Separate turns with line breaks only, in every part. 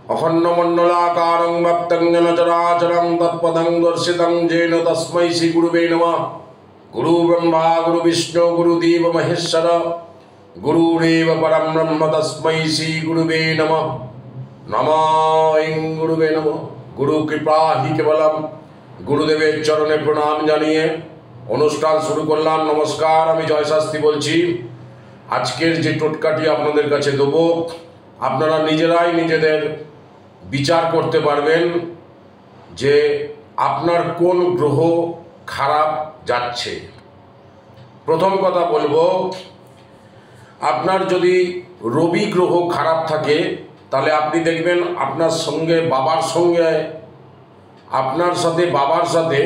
अखण्डमण्डलाकारं व्याप्तं येन चराचरं तत्पदं दर्शितं येन तस्मै श्रीगुरुवे नमः। गुरु ब्रह्मा गुरु विष्णु गुरुदेव महेश्वर गुरुरेव परं ब्रह्म तस्मै श्रीगुरुवे नमः। नमः ऐं गुरुवे नमः। गुरु कृपा ही केवलम। गुरुदेवेर चरणे प्रणाम जानिए অনুষ্ঠান শুরু করলাম। নমস্কার, আমি জয় শাস্ত্রী বলছি। আজকের যে টোটকাটি আপনাদের কাছে দেব, আপনারা নিজেরাই নিজেদের বিচার করতে পারবেন যে আপনার কোন গ্রহ খারাপ যাচ্ছে। প্রথম কথা বলবো, আপনার যদি রবি গ্রহ খারাপ থাকে তাহলে আপনি দেখবেন আপনার সাথে বাবার সাথে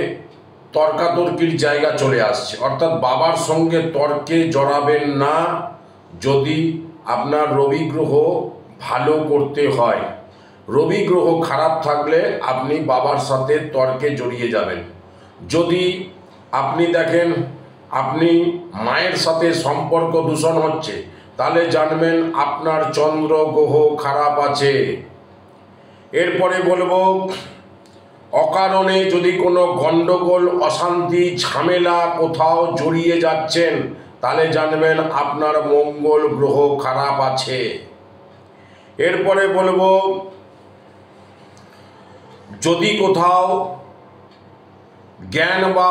তর্কাতর্কির জায়গা চলে আসছে। অর্থাৎ বাবার সঙ্গে তর্কে জড়াবেন না যদি আপনার রবি গ্রহ ভালো করতে হয়। রবি গ্রহ খারাপ থাকলে আপনি বাবার সাথে তর্কে জড়িয়ে যাবেন। যদি আপনি দেখেন আপনি মায়ের সাথে সম্পর্ক দূষণ হচ্ছে, তাহলে জানবেন আপনার চন্দ্র গ্রহ খারাপ আছে। এরপরে বলবো, অকারণে যদি কোনো গণ্ডগোল অশান্তি ঝামেলা কোথাও জড়িয়ে যাচ্ছেন, তাহলে জানবেন আপনার মঙ্গল গ্রহ খারাপ আছে। এরপরে বলবো, যদি কোথাও জ্ঞান বা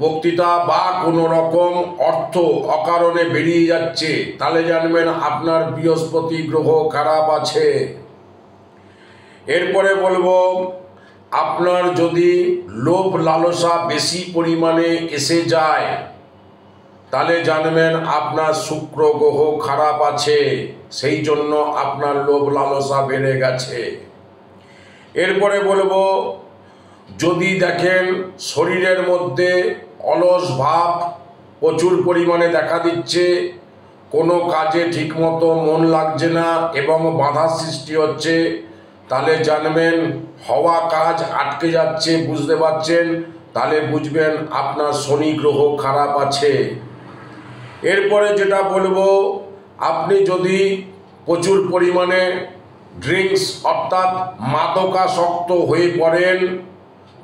বক্তৃতা বা কোনো রকম অর্থ অকারণে বেরিয়ে যাচ্ছে, তাহলে জানবেন আপনার বৃহস্পতি গ্রহ খারাপ আছে। এরপরে বলবো, আপনার যদি লোভ লালসা বেশি পরিমাণে এসে যায়, তাহলে জানবেন আপনার শুক্র গ্রহ খারাপ আছে, সেই জন্য আপনার লোভ লালসা বেড়ে গেছে। এরপরে বলবো, যদি দেখেন শরীরের মধ্যে অলস ভাব প্রচুর পরিমাণে দেখা দিচ্ছে, কোনো কাজে ঠিকমতো মন লাগছে না এবং বাধা সৃষ্টি হচ্ছে, তাহলে জানবেন হওয়া কাজ আটকে যাচ্ছে। বুঝতে পারছেন? তাহলে বুঝবেন আপনার শনি গ্রহ খারাপ আছে। এরপরে যেটা বলবো, আপনি যদি প্রচুর পরিমাণে ড্রিঙ্কস অর্থাৎ মাদকাসক্ত হয়ে পড়েন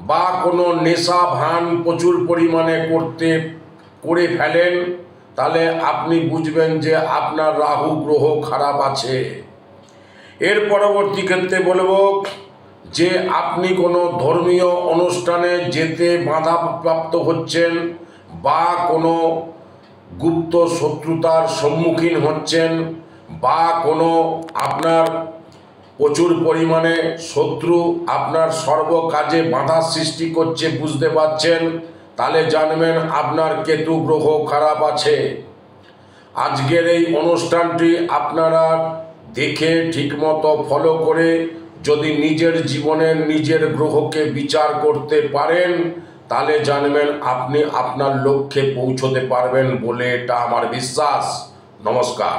বা কোনো নেশা ভান প্রচুর পরিমাণে করে ফেলেন, তাহলে আপনি বুঝবেন যে আপনার রাহু গ্রহ খারাপ আছে। এর পরবর্তী ক্ষেত্রে বলবো যে আপনি কোনো ধর্মীয় অনুষ্ঠানে যেতে বাধাপ্রাপ্ত হচ্ছেন বা কোনো গুপ্ত শত্রুতার সম্মুখীন হচ্ছেন বা কোনো আপনার প্রচুর পরিমাণে শত্রু আপনার সর্বকাজে বাধা সৃষ্টি করছে, বুঝতে পারছেন? তাহলে জানবেন আপনার কেতু গ্রহ খারাপ আছে। আজকের এই অনুষ্ঠানটি আপনারা দেখে ঠিকমতো ফলো করে যদি নিজের জীবনের নিজের গ্রহকে বিচার করতে পারেন, তাহলে জানবেন আপনি আপনার লক্ষ্যে পৌঁছতে পারবেন বলে এটা আমার বিশ্বাস। নমস্কার।